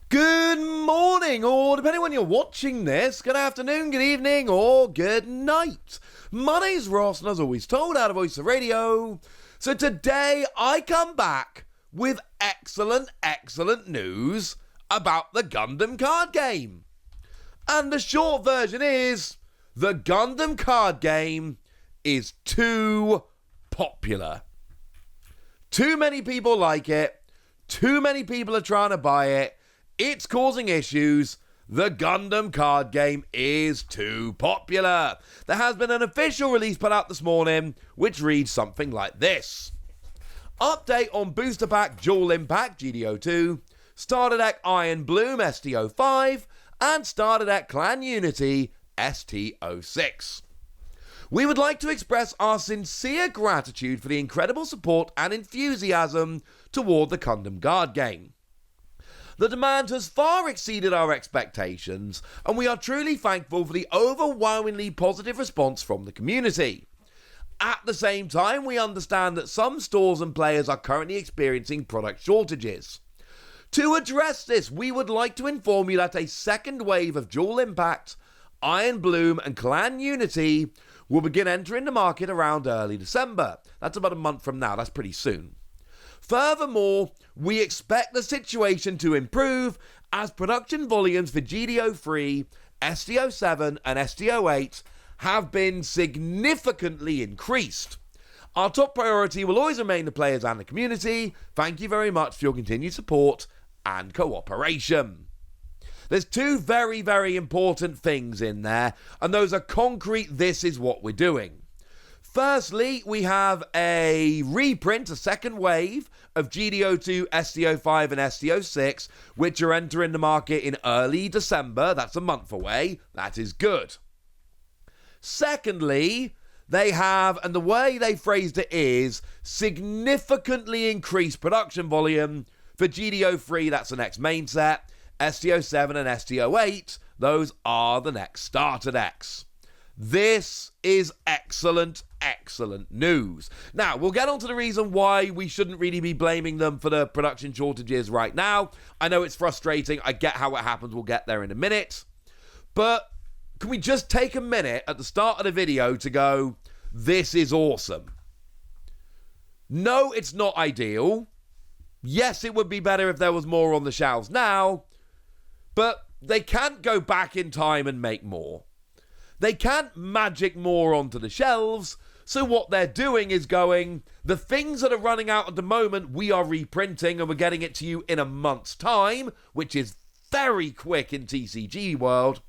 Good morning, or depending when you're watching this, good afternoon, good evening, or good night. My name's Ross, and as always told, out of Voice of Radio. So today I come back with excellent news about the Gundam Card Game. And the short version is, the Gundam Card Game is too popular. Too many people like it. Too many people are trying to buy it. It's causing issues. The Gundam Card Game is too popular. There has been an official release put out this morning, which reads something like this. Update on Booster Pack Dual Impact GD02, Starter Deck Iron Bloom ST05, and Starter Deck Clan Unity ST06. We would like to express our sincere gratitude for the incredible support and enthusiasm toward the Gundam Card Game. The demand has far exceeded our expectations, and we are truly thankful for the overwhelmingly positive response from the community. At the same time, we understand that some stores and players are currently experiencing product shortages. To address this, we would like to inform you that a second wave of Dual Impact, Iron Bloom, and Clan Unity will begin entering the market around early December. That's about a month from now. That's pretty soon. Furthermore, we expect the situation to improve as production volumes for GD03, ST07, and ST08 have been significantly increased. Our top priority will always remain the players and the community. Thank you very much for your continued support and cooperation. There's two very important things in there, and those are concrete, this is what we're doing. Firstly, we have a reprint, a second wave of GD02, ST05 and ST06, which are entering the market in early December. That's a month away. That is good. Secondly, they have, and the way they phrased it is, significantly increased production volume for GD03, that's the next main set, ST07 and ST08, those are the next starter decks. This is excellent news. Now, we'll get on to the reason why we shouldn't really be blaming them for the production shortages right now. I know it's frustrating. I get how it happens. We'll get there in a minute. But can we just take a minute at the start of the video to go, this is awesome? No, it's not ideal. Yes, it would be better if there was more on the shelves now. But they can't go back in time and make more. They can't magic more onto the shelves, so what they're doing is going, the things that are running out at the moment, we are reprinting and we're getting it to you in a month's time, which is very quick in TCG world.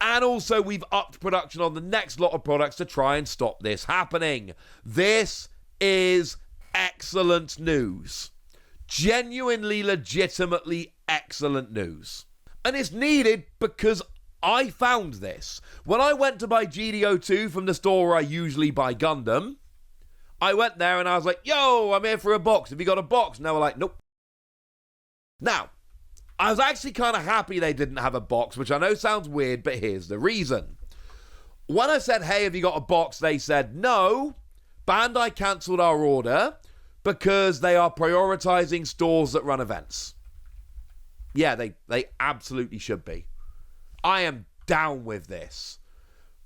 And also we've upped production on the next lot of products to try and stop this happening. This is excellent news. Genuinely, legitimately excellent news. And it's needed because I found this. When I went to buy GD02 from the store where I usually buy Gundam, I went there and I was like, yo, I'm here for a box. Have you got a box? And they were like, nope. Now, I was actually kind of happy they didn't have a box, which I know sounds weird, but here's the reason. When I said, hey, have you got a box? They said, no, Bandai cancelled our order because they are prioritizing stores that run events. Yeah, they absolutely should be. I am down with this.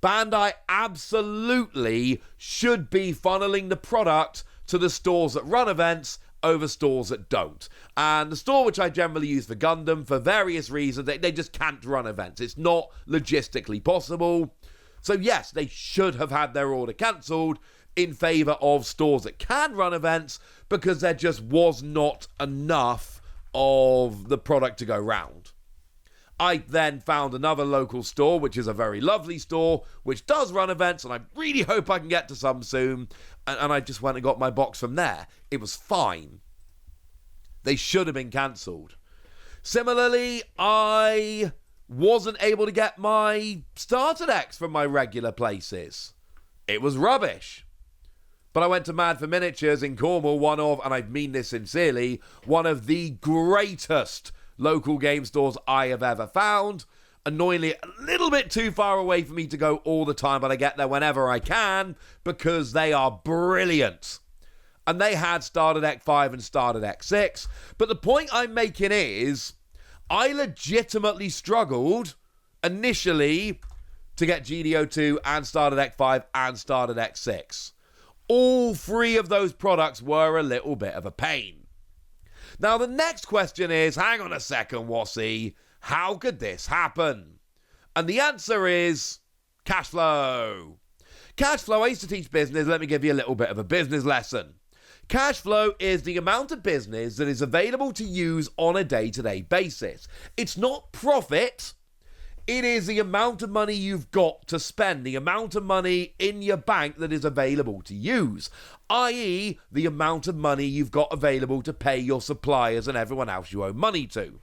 Bandai absolutely should be funneling the product to the stores that run events over stores that don't. And the store which I generally use for Gundam, for various reasons, they just can't run events. It's not logistically possible. So yes, they should have had their order cancelled in favour of stores that can run events because there just was not enough of the product to go round. I then found another local store, which is a very lovely store, which does run events, and I really hope I can get to some soon. And I just went and got my box from there. It was fine. They should have been cancelled. Similarly, I wasn't able to get my starter decks from my regular places. It was rubbish. But I went to Mad for Miniatures in Cornwall, one of, and I mean this sincerely, one of the greatest local game stores I have ever found. Annoyingly, a little bit too far away for me to go all the time, but I get there whenever I can because they are brilliant. And they had Starter Deck 5 and Starter Deck 6. But the point I'm making is, I legitimately struggled initially to get GDO2 and Starter Deck 5 and Starter Deck 6. All three of those products were a little bit of a pain. Now, the next question is, hang on a second, Wassy, how could this happen? And the answer is cash flow. Cash flow, I used to teach business. Let me give you a little bit of a business lesson. Cash flow is the amount of business that is available to use on a day-to-day basis. It's not profit. It is the amount of money you've got to spend, the amount of money in your bank that is available to use, i.e. the amount of money you've got available to pay your suppliers and everyone else you owe money to.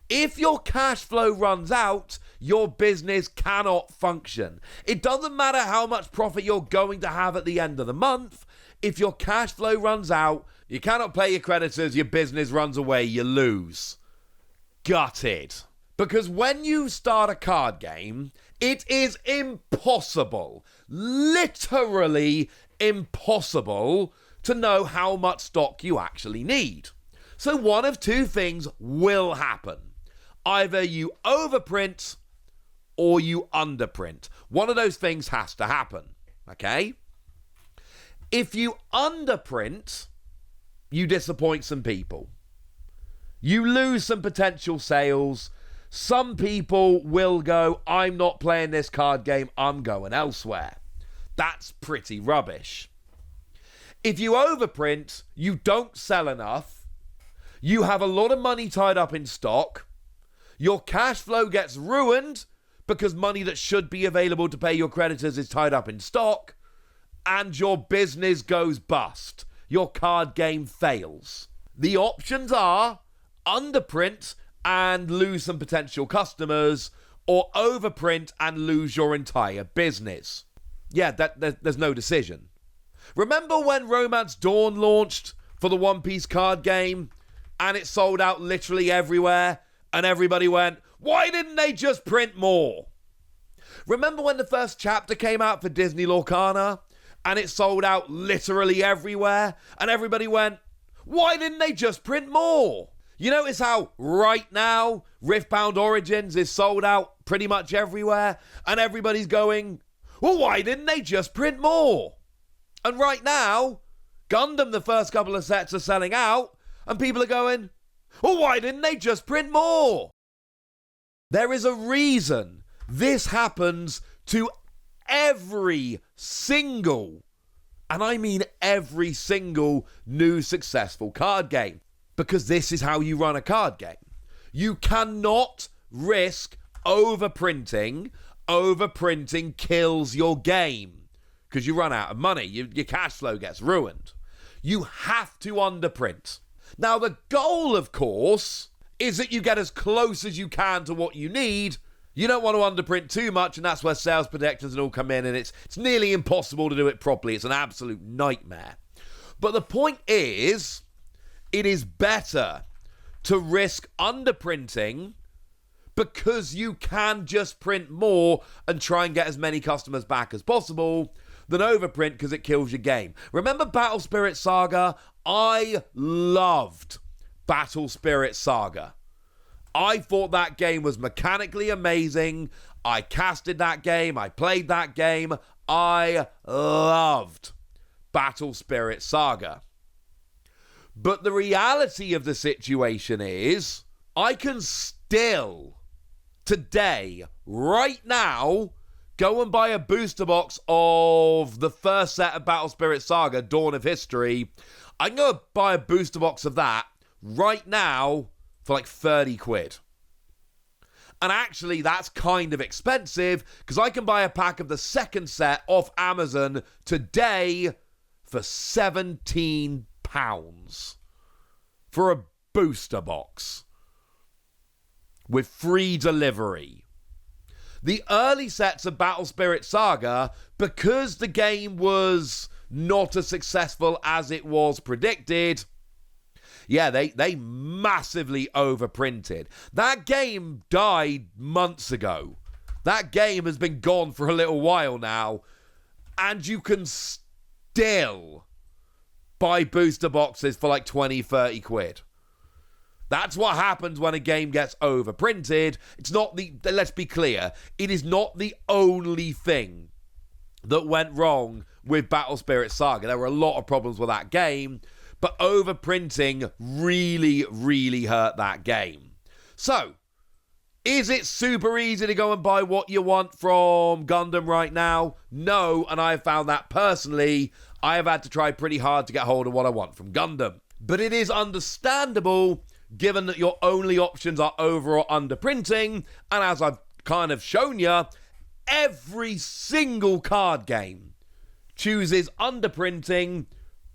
If your cash flow runs out, your business cannot function. It doesn't matter how much profit you're going to have at the end of the month. If your cash flow runs out, you cannot pay your creditors, your business runs away, you lose. Gutted. Because when you start a card game, it is impossible, literally impossible, to know how much stock you actually need. So one of two things will happen. Either you overprint or you underprint. One of those things has to happen, okay? If you underprint, you disappoint some people. You lose some potential sales. Some people will go, I'm not playing this card game, I'm going elsewhere. That's pretty rubbish. If you overprint, you don't sell enough. You have a lot of money tied up in stock. Your cash flow gets ruined because money that should be available to pay your creditors is tied up in stock. And your business goes bust. Your card game fails. The options are underprint and lose some potential customers, or overprint and lose your entire business. Yeah, there's no decision. Remember when Romance Dawn launched for the One Piece card game, and it sold out literally everywhere, and everybody went, why didn't they just print more? Remember when the first chapter came out for Disney Lorcana, and it sold out literally everywhere, and everybody went, why didn't they just print more? You notice how right now Riftbound Origins is sold out pretty much everywhere, and everybody's going, well, why didn't they just print more? And right now, Gundam, the first couple of sets are selling out, and people are going, well, why didn't they just print more? There is a reason this happens to every single, and I mean every single, new successful card game. Because this is how you run a card game. You cannot risk overprinting. Overprinting kills your game because you run out of money. Your cash flow gets ruined. You have to underprint. Now, the goal, of course, is that you get as close as you can to what you need. You don't want to underprint too much, and that's where sales protectors and all come in, and it's nearly impossible to do it properly. It's an absolute nightmare. But the point is, it is better to risk underprinting because you can just print more and try and get as many customers back as possible than overprint because it kills your game. Remember Battle Spirit Saga? I loved Battle Spirit Saga. I thought that game was mechanically amazing. I casted that game. I played that game. I loved Battle Spirit Saga. But the reality of the situation is, I can still, today, right now, go and buy a booster box of the first set of Battle Spirit Saga, Dawn of History. I can go buy a booster box of that right now for like 30 quid. And actually, that's kind of expensive because I can buy a pack of the second set off Amazon today for £17 for a booster box with free delivery. The early sets of Battle Spirit Saga, because the game was not as successful as it was predicted, yeah, they massively overprinted. That game died months ago. That game has been gone for a little while now, and you can still buy booster boxes for like 20, 30 quid. That's what happens when a game gets overprinted. It's not let's be clear, it is not the only thing that went wrong with Battle Spirit Saga. There were a lot of problems with that game, but overprinting really, really hurt that game. So, is it super easy to go and buy what you want from Gundam right now? No, and I have found that personally, I have had to try pretty hard to get hold of what I want from Gundam. But it is understandable, given that your only options are over or underprinting, and as I've kind of shown you, every single card game chooses underprinting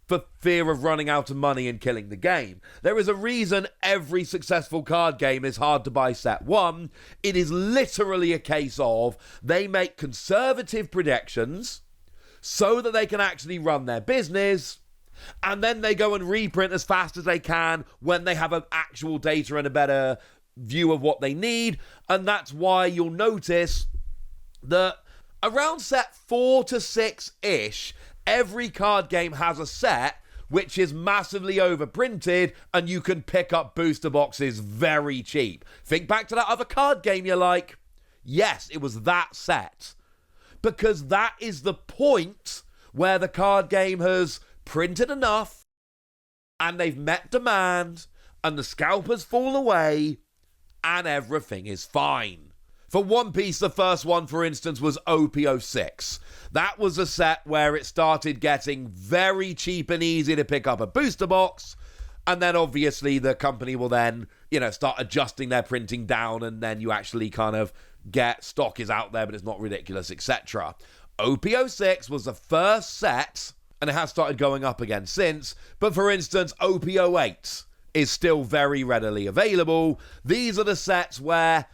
for fear of running out of money and killing the game. There is a reason every successful card game is hard to buy set 1. It is literally a case of they make conservative projections so that they can actually run their business, and then they go and reprint as fast as they can when they have an actual data and a better view of what they need. And that's why you'll notice that around set 4 to 6-ish, every card game has a set which is massively overprinted, and you can pick up booster boxes very cheap. Think back to that other card game you like. Yes, it was that set. Because that is the point where the card game has printed enough, and they've met demand, and the scalpers fall away, and everything is fine. For One Piece, the first one, for instance, was OP06. That was a set where it started getting very cheap and easy to pick up a booster box, and then obviously the company will then, start adjusting their printing down, and then you actually kind of get stock is out there, but it's not ridiculous, etc. OP06 was the first set, and it has started going up again since, but for instance, OP08 is still very readily available. These are the sets where,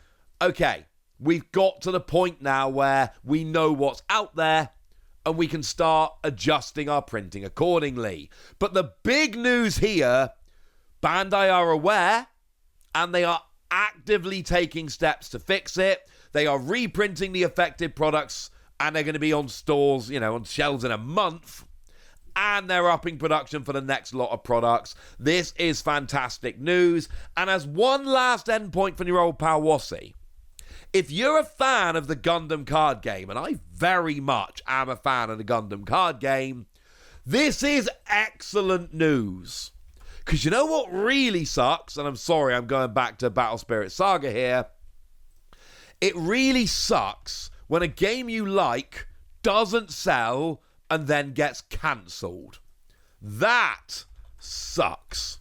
okay, we've got to the point now where we know what's out there and we can start adjusting our printing accordingly. But the big news here, Bandai are aware and they are actively taking steps to fix it. They are reprinting the affected products and they're going to be on stores, on shelves in a month. And they're upping production for the next lot of products. This is fantastic news. And as one last endpoint from your old pal Wassy, if you're a fan of the Gundam Card Game, and I very much am a fan of the Gundam Card Game, this is excellent news. Because you know what really sucks? And I'm sorry, I'm going back to Battle Spirit Saga here. It really sucks when a game you like doesn't sell and then gets cancelled. That sucks.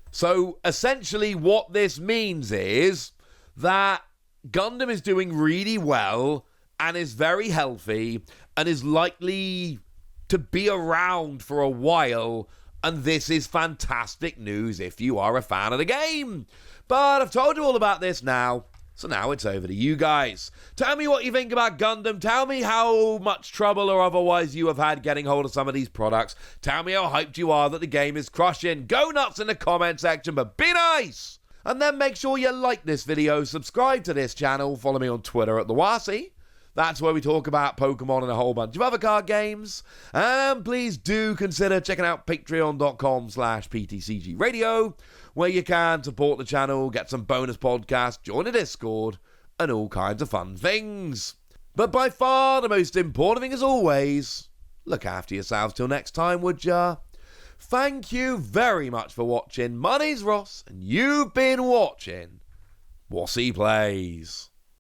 So essentially what this means is that Gundam is doing really well and is very healthy and is likely to be around for a while, and this is fantastic news if you are a fan of the game. But I've told you all about this now, so now it's over to you guys. Tell me what you think about Gundam. Tell me how much trouble or otherwise you have had getting hold of some of these products. Tell me how hyped you are that the game is crushing. Go nuts in the comment section, but be nice! And then make sure you like this video, subscribe to this channel, follow me on Twitter at TheWasi. That's where we talk about Pokemon and a whole bunch of other card games. And please do consider checking out patreon.com/PTCGradio, where you can support the channel, get some bonus podcasts, join a Discord, and all kinds of fun things. But by far the most important thing as always, look after yourselves till next time, would ya? Thank you very much for watching. My name's Ross, and you've been watching Wassy Plays.